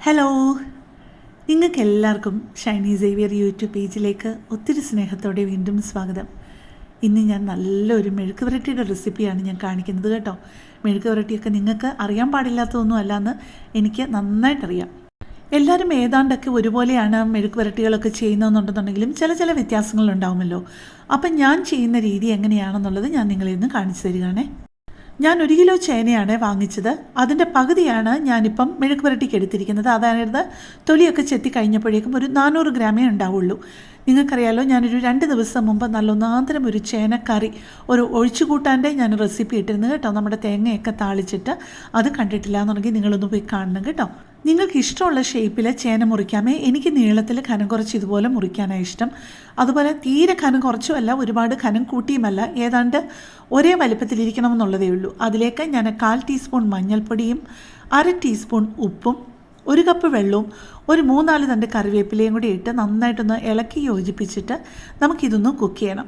Hello, നിങ്ങൾക്കെല്ലാവർക്കും Shiny Xavier YouTube പേജിലേക്ക് ഒത്തിരി സ്നേഹത്തോടെ വീണ്ടും സ്വാഗതം. ഇന്ന് ഞാൻ നല്ലൊരു മെഴുക്ക് പുരട്ടിയുടെ റെസിപ്പിയാണ് ഞാൻ കാണിക്കുന്നത് കേട്ടോ. മെഴുക്ക് പുരട്ടിയൊക്കെ നിങ്ങൾക്ക് അറിയാൻ പാടില്ലാത്തതൊന്നും അല്ലാന്ന് എനിക്ക് നന്നായിട്ടറിയാം. എല്ലാവരും ഏതാണ്ടൊക്കെ ഒരുപോലെയാണ് മെഴുക്ക് പുരട്ടികളൊക്കെ ചെയ്യുന്നതെന്നുണ്ടെന്നുണ്ടെങ്കിലും ചില വ്യത്യാസങ്ങളുണ്ടാവുമല്ലോ. അപ്പം ഞാൻ ചെയ്യുന്ന രീതി എങ്ങനെയാണെന്നുള്ളത് ഞാൻ നിങ്ങളെ ഇന്ന് കാണിച്ചു തരികയാണേ. ഞാൻ 1 കിലോ ചേനയാണ് വാങ്ങിച്ചത്. അതിൻ്റെ പകുതിയാണ് ഞാനിപ്പം മെഴുക്ക് പുരട്ടിക്ക് എടുത്തിരിക്കുന്നത്. അതായത് തൊലിയൊക്കെ ചെത്തി കഴിഞ്ഞപ്പോഴേക്കും ഒരു 400 ഗ്രാമേ ഉണ്ടാവുള്ളൂ. നിങ്ങൾക്കറിയാലോ, ഞാനൊരു 2 ദിവസം മുമ്പ് നല്ലൊന്നാന്തരം ഒരു ചേനക്കറി, ഒരു ഒഴിച്ചുകൂട്ടാൻ്റെ ഞാൻ റെസിപ്പി ഇട്ടിരുന്നു കേട്ടോ. നമ്മുടെ തേങ്ങയൊക്കെ താളിച്ചിട്ട് അത് കണ്ടിട്ടില്ല എന്നുണ്ടെങ്കിൽ നിങ്ങളൊന്ന് പോയി കാണണം കേട്ടോ. നിങ്ങൾക്ക് ഇഷ്ടമുള്ള ഷേപ്പിൽ ചേന മുറിക്കാമേ. എനിക്ക് നീളത്തിൽ കനം കുറച്ച് ഇതുപോലെ മുറിക്കാനാണ് ഇഷ്ടം. അതുപോലെ തീരെ കനം കുറച്ചുമല്ല, ഒരുപാട് കനം കൂട്ടിയുമല്ല, ഏതാണ്ട് ഒരേ വലിപ്പത്തിലിരിക്കണം എന്നുള്ളതേ ഉള്ളൂ. അതിലേക്ക് ഞാൻ 1/4 ടീസ്പൂൺ മഞ്ഞൾപ്പൊടിയും 1/2 ടീസ്പൂൺ ഉപ്പും 1 കപ്പ് വെള്ളവും 3-4 തണ്ട് കറിവേപ്പിലയും കൂടി ഇട്ട് നന്നായിട്ടൊന്ന് ഇളക്കി യോജിപ്പിച്ചിട്ട് നമുക്കിതൊന്ന് കുക്ക് ചെയ്യണം.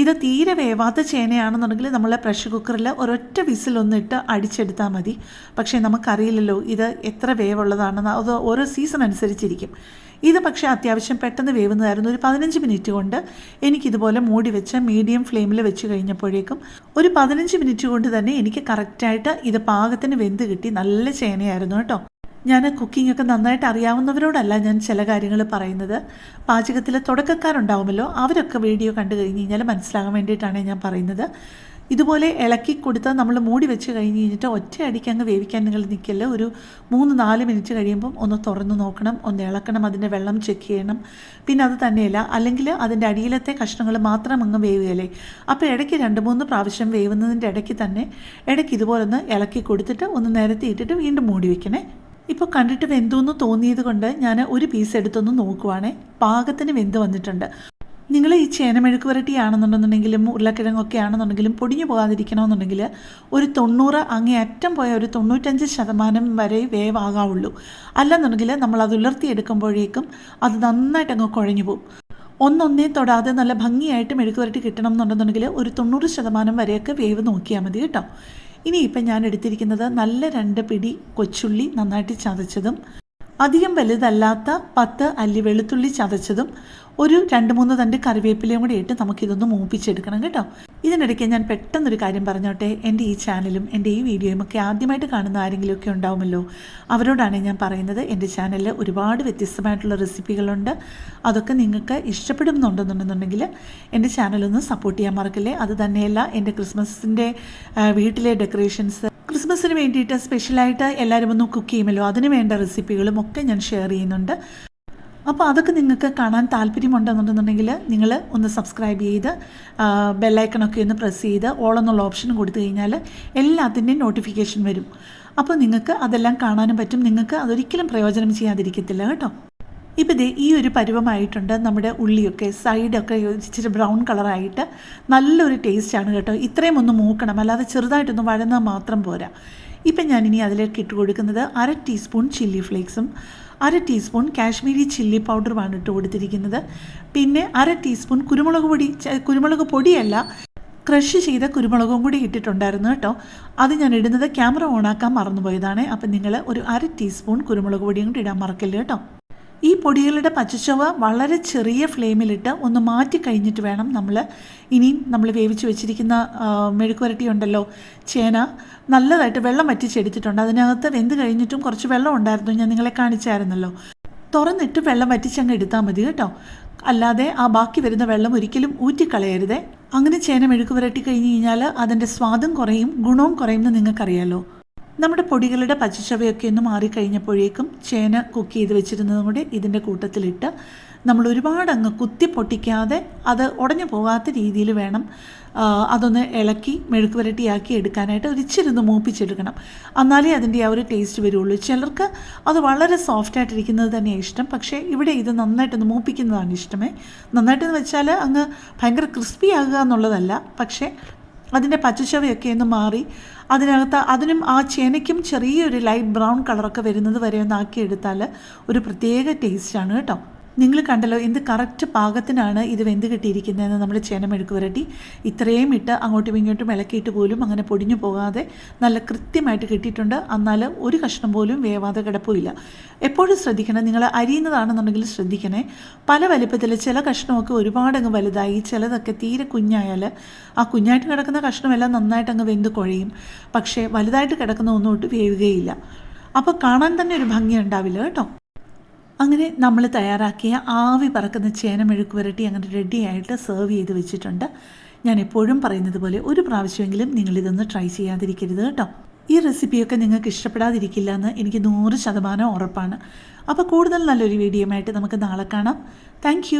ഇത് തീരെ വേവാത്ത ചേനയാണെന്നുണ്ടെങ്കിൽ നമ്മൾ പ്രഷർ കുക്കറിൽ ഒരൊറ്റ വിസിലൊന്നിട്ട് അടിച്ചെടുത്താൽ മതി. പക്ഷേ നമുക്കറിയില്ലല്ലോ ഇത് എത്ര വേവുള്ളതാണെന്ന്, അത് ഓരോ സീസൺ അനുസരിച്ചിരിക്കും. ഇത് പക്ഷേ അത്യാവശ്യം പെട്ടെന്ന് വേവുന്നതായിരുന്നു. ഒരു 15 മിനിറ്റ് കൊണ്ട് എനിക്കിതുപോലെ മൂടി വെച്ച് മീഡിയം ഫ്ലെയിമിൽ വെച്ച് കഴിഞ്ഞപ്പോഴേക്കും ഒരു 15 മിനിറ്റ് കൊണ്ട് തന്നെ എനിക്ക് കറക്റ്റായിട്ട് ഇത് പാകത്തിന് വെന്ത് കിട്ടി. നല്ല ചേനയായിരുന്നു കേട്ടോ. ഞാൻ കുക്കിങ്ങൊക്കെ നന്നായിട്ട് അറിയാവുന്നവരോടല്ല ഞാൻ ചില കാര്യങ്ങൾ പറയുന്നത്. പാചകത്തിൽ തുടക്കക്കാരുണ്ടാവുമല്ലോ, അവരൊക്കെ വീഡിയോ കണ്ടു കഴിഞ്ഞ് കഴിഞ്ഞാൽ മനസ്സിലാകാൻ വേണ്ടിയിട്ടാണ് ഞാൻ പറയുന്നത്. ഇതുപോലെ ഇളക്കി കൊടുത്ത് നമ്മൾ മൂടി വെച്ച് കഴിഞ്ഞ് കഴിഞ്ഞിട്ട് ഒറ്റയടിക്ക് അങ്ങ് വേവിക്കാൻ നിങ്ങൾ നിൽക്കല്ല. ഒരു 3-4 മിനിറ്റ് കഴിയുമ്പം ഒന്ന് തുറന്ന് നോക്കണം, ഒന്ന് ഇളക്കണം, അതിൻ്റെ വെള്ളം ചെക്ക് ചെയ്യണം. പിന്നെ അത് തന്നെയല്ല, അല്ലെങ്കിൽ അതിൻ്റെ അടിയിലത്തെ കഷ്ണങ്ങൾ മാത്രം അങ്ങ് വേവുകയല്ലേ. അപ്പോൾ ഇടയ്ക്ക് 2-3 പ്രാവശ്യം വേവുന്നതിൻ്റെ ഇടയ്ക്ക് തന്നെ ഇടയ്ക്ക് ഇതുപോലെ ഒന്ന് ഇളക്കി കൊടുത്തിട്ട് ഒന്ന് നിരത്തി ഇട്ടിട്ട് വീണ്ടും മൂടി വയ്ക്കണേ. ഇപ്പോൾ കണ്ടിട്ട് വെന്തെന്ന് തോന്നിയത് കൊണ്ട് ഞാൻ ഒരു പീസ് എടുത്തൊന്ന് നോക്കുവാണേ. പാകത്തിന് വെന്ത് വന്നിട്ടുണ്ട്. നിങ്ങൾ ഈ ചേന മെഴുക്ക് പുരട്ടിയാണെന്നുണ്ടെന്നുണ്ടെങ്കിലും ഉരുളക്കിഴങ്ങൊക്കെ ആണെന്നുണ്ടെങ്കിലും പൊടിഞ്ഞു പോകാതിരിക്കണമെന്നുണ്ടെങ്കിൽ ഒരു 90, അങ്ങേയറ്റം പോയ ഒരു 95% വരെ വേവാകാവുള്ളൂ. അല്ലെന്നുണ്ടെങ്കിൽ നമ്മളത് ഉലർത്തിയെടുക്കുമ്പോഴേക്കും അത് നന്നായിട്ട് അങ്ങ് കുഴഞ്ഞു പോകും. ഒന്നൊന്നേ തൊടാതെ നല്ല ഭംഗിയായിട്ട് മെഴുക്ക് പുരട്ടി കിട്ടണം എന്നുണ്ടെന്നുണ്ടെങ്കിൽ ഒരു 90% വരെയൊക്കെ വേവ് നോക്കിയാൽ മതി കേട്ടോ. ഇനിയിപ്പം ഞാൻ എടുത്തിരിക്കുന്നത് നല്ല 2 പിടി കൊച്ചുള്ളി നന്നായിട്ട് ചതച്ചതും, അധികം വലുതല്ലാത്ത 10 അല്ലി വെളുത്തുള്ളി ചതച്ചതും, ഒരു 2-3 തണ്ട് കറിവേപ്പിലയും കൂടി ഇട്ട് നമുക്കിതൊന്ന് മൂപ്പിച്ചെടുക്കണം കേട്ടോ. ഇതിനിടയ്ക്ക് ഞാൻ പെട്ടെന്നൊരു കാര്യം പറഞ്ഞോട്ടെ. എൻ്റെ ഈ ചാനലും എൻ്റെ ഈ വീഡിയോയും ഒക്കെ ആദ്യമായിട്ട് കാണുന്ന ആരെങ്കിലുമൊക്കെ ഉണ്ടാവുമല്ലോ, അവരോടാണ് ഞാൻ പറയുന്നത്. എൻ്റെ ചാനലിൽ ഒരുപാട് വ്യത്യസ്തമായിട്ടുള്ള റെസിപ്പികളുണ്ട്. അതൊക്കെ നിങ്ങൾക്ക് ഇഷ്ടപ്പെടുന്നുണ്ടെന്നുണ്ടെന്നുണ്ടെങ്കിൽ എൻ്റെ ചാനലൊന്ന് സപ്പോർട്ട് ചെയ്യാൻ മറക്കില്ലേ. അത് തന്നെയല്ല, എൻ്റെ ക്രിസ്മസിൻ്റെ വീട്ടിലെ ഡെക്കറേഷൻസ്, ക്രിസ്മസിന് വേണ്ടിയിട്ട് സ്പെഷ്യലായിട്ട് എല്ലാവരും ഒന്ന് കുക്ക് ചെയ്യുമല്ലോ, അതിന് വേണ്ട റെസിപ്പികളും ഒക്കെ ഞാൻ ഷെയർ ചെയ്യുന്നുണ്ട്. അപ്പോൾ അതൊക്കെ നിങ്ങൾക്ക് കാണാൻ താല്പര്യമുണ്ടെന്നുണ്ടെന്നുണ്ടെങ്കിൽ നിങ്ങൾ ഒന്ന് സബ്സ്ക്രൈബ് ചെയ്ത് ബെല്ലൈക്കണൊക്കെ ഒന്ന് പ്രസ് ചെയ്ത് ഓൾ എന്നുള്ള ഓപ്ഷൻ കൊടുത്തു കഴിഞ്ഞാൽ എല്ലാത്തിൻ്റെയും നോട്ടിഫിക്കേഷൻ വരും. അപ്പോൾ നിങ്ങൾക്ക് അതെല്ലാം കാണാനും പറ്റും. നിങ്ങൾക്ക് അതൊരിക്കലും പ്രയോജനം ചെയ്യാതിരിക്കത്തില്ല കേട്ടോ. ഇപ്പോൾ ദേ ഈ ഒരു പരുവമായിട്ടുണ്ട്. നമ്മുടെ ഉള്ളിയൊക്കെ സൈഡൊക്കെ ഇച്ചിരി ബ്രൗൺ കളറായിട്ട് നല്ലൊരു ടേസ്റ്റാണ് കേട്ടോ. ഇത്രയും ഒന്ന് മൂക്കണം, അല്ലാതെ ചെറുതായിട്ടൊന്ന് വഴന്നാൽ മാത്രം പോരാ. ഇപ്പം ഞാനിനി അതിലേക്ക് ഇട്ട് കൊടുക്കുന്നത് 1/2 ടീസ്പൂൺ ചില്ലി ഫ്ലേക്സും 1/2 ടീസ്പൂൺ കാശ്മീരി ചില്ലി പൗഡറുമാണ് ഇട്ട് കൊടുത്തിരിക്കുന്നത്. പിന്നെ 1/2 ടീസ്പൂൺ കുരുമുളക് പൊടിയല്ല, ക്രഷ് ചെയ്ത കുരുമുളകും കൂടി ഇട്ടിട്ടുണ്ടായിരുന്നു കേട്ടോ. അത് ഞാൻ ഇടുന്നത് ക്യാമറ ഓണാക്കാൻ മറന്നുപോയതാണ്. അപ്പം നിങ്ങൾ ഒരു 1/2 ടീസ്പൂൺ കുരുമുളക് പൊടിയും കൂടി ഇടാൻ മറക്കല്ലേ കേട്ടോ. ഈ പൊടികളുടെ പച്ചച്ചൊവ വളരെ ചെറിയ ഫ്ലെയിമിലിട്ട് ഒന്ന് മാറ്റി കഴിഞ്ഞിട്ട് വേണം ഇനിയും നമ്മൾ വേവിച്ച് വെച്ചിരിക്കുന്ന മെഴുക്ക് പുരട്ടി ഉണ്ടല്ലോ, ചേന നല്ലതായിട്ട് വെള്ളം വറ്റിച്ചെടുത്തിട്ടുണ്ട്. അതിനകത്ത് വെന്ത് കഴിഞ്ഞിട്ടും കുറച്ച് വെള്ളം ഉണ്ടായിരുന്നു, ഞാൻ നിങ്ങളെ കാണിച്ചായിരുന്നല്ലോ. തുറന്നിട്ട് വെള്ളം വറ്റിച്ചങ്ങ് എടുത്താൽ മതി കേട്ടോ. അല്ലാതെ ആ ബാക്കി വരുന്ന വെള്ളം ഒരിക്കലും ഊറ്റിക്കളയരുതേ. അങ്ങനെ ചേന മെഴുക്ക് പുരട്ടി കഴിഞ്ഞ് കഴിഞ്ഞാൽ അതിൻ്റെ സ്വാദും കുറയും, ഗുണവും കുറയും എന്ന് നിങ്ങൾക്കറിയാലോ. നമ്മുടെ പൊടികളുടെ പച്ചച്ചവയൊക്കെ ഒന്ന് മാറിക്കഴിഞ്ഞപ്പോഴേക്കും ചേന കുക്ക് ചെയ്ത് വെച്ചിരുന്നതും കൂടി ഇതിൻ്റെ കൂട്ടത്തിലിട്ട് നമ്മൾ ഒരുപാട് അങ്ങ് കുത്തി പൊട്ടിക്കാതെ അത് ഉടഞ്ഞു പോകാത്ത രീതിയിൽ വേണം അതൊന്ന് ഇളക്കി മെഴുക്ക് പുരട്ടിയാക്കി എടുക്കാനായിട്ട്. ഒരിച്ചിരി ഒന്ന് മൂപ്പിച്ചെടുക്കണം, എന്നാലേ അതിൻ്റെ ആ ഒരു ടേസ്റ്റ് വരുള്ളൂ. ചിലർക്ക് അത് വളരെ സോഫ്റ്റായിട്ടിരിക്കുന്നത് തന്നെയാണ് ഇഷ്ടം. പക്ഷേ ഇവിടെ ഇത് നന്നായിട്ടൊന്ന് മൂപ്പിക്കുന്നതാണ് ഇഷ്ടമേ. നന്നായിട്ടെന്ന് വെച്ചാൽ അങ്ങ് ഭയങ്കര ക്രിസ്പി ആകുക എന്നുള്ളതല്ല, പക്ഷേ അതിൻ്റെ പച്ചച്ചവയൊക്കെ ഒന്ന് മാറി അതിനകത്ത് അതിനും ആ ചേനയ്ക്കും ചെറിയൊരു ലൈറ്റ് ബ്രൗൺ കളറൊക്കെ വരുന്നത് വരെ ഒന്ന് ആക്കിയെടുത്താൽ ഒരു പ്രത്യേക ടേസ്റ്റാണ് കേട്ടോ. നിങ്ങൾ കണ്ടല്ലോ എന്ത് കറക്റ്റ് പാകത്തിനാണ് ഇത് വെന്ത് കിട്ടിയിരിക്കുന്നതെന്ന് നമ്മുടെ ചേന മെഴുക്ക് പുരട്ടി. ഇത്രയും ഇട്ട് അങ്ങോട്ടും ഇങ്ങോട്ടും ഇളക്കിയിട്ട് പോലും അങ്ങനെ പൊടിഞ്ഞു പോകാതെ നല്ല കൃത്യമായിട്ട് കിട്ടിയിട്ടുണ്ട്. എന്നാൽ ഒരു കഷ്ണം പോലും വേവാതെ കിടപ്പില്ല. എപ്പോഴും ശ്രദ്ധിക്കണം, നിങ്ങൾ അരിയുന്നതാണെന്നുണ്ടെങ്കിൽ ശ്രദ്ധിക്കണേ. പല വലിപ്പത്തിൽ ചില കഷ്ണമൊക്കെ ഒരുപാടങ്ങ് വലുതായി, ചിലതൊക്കെ തീരെ കുഞ്ഞായാൽ ആ കുഞ്ഞായിട്ട് കിടക്കുന്ന കഷ്ണമെല്ലാം നന്നായിട്ട് അങ്ങ് വെന്ത് കുഴയും. പക്ഷേ വലുതായിട്ട് കിടക്കുന്ന ഒന്നും ഒട്ട് വേവുകയില്ല. അപ്പോൾ കാണാൻ തന്നെ ഒരു ഭംഗി ഉണ്ടാവില്ല കേട്ടോ. അങ്ങനെ നമ്മൾ തയ്യാറാക്കിയ ആവി പറക്കുന്ന ചേന മെഴുക്ക് പുരട്ടി അങ്ങനെ റെഡിയായിട്ട് സെർവ് ചെയ്ത് വെച്ചിട്ടുണ്ട്. ഞാൻ എപ്പോഴും പറയുന്നത് പോലെ ഒരു പ്രാവശ്യമെങ്കിലും നിങ്ങളിതൊന്ന് ട്രൈ ചെയ്യാതിരിക്കരുത് കേട്ടോ. ഈ റെസിപ്പിയൊക്കെ നിങ്ങൾക്ക് ഇഷ്ടപ്പെടാതിരിക്കില്ല എന്ന് എനിക്ക് 100% ഉറപ്പാണ്. അപ്പോൾ കൂടുതൽ നല്ലൊരു വീഡിയോയുമായിട്ട് നമുക്ക് നാളെ കാണാം. താങ്ക്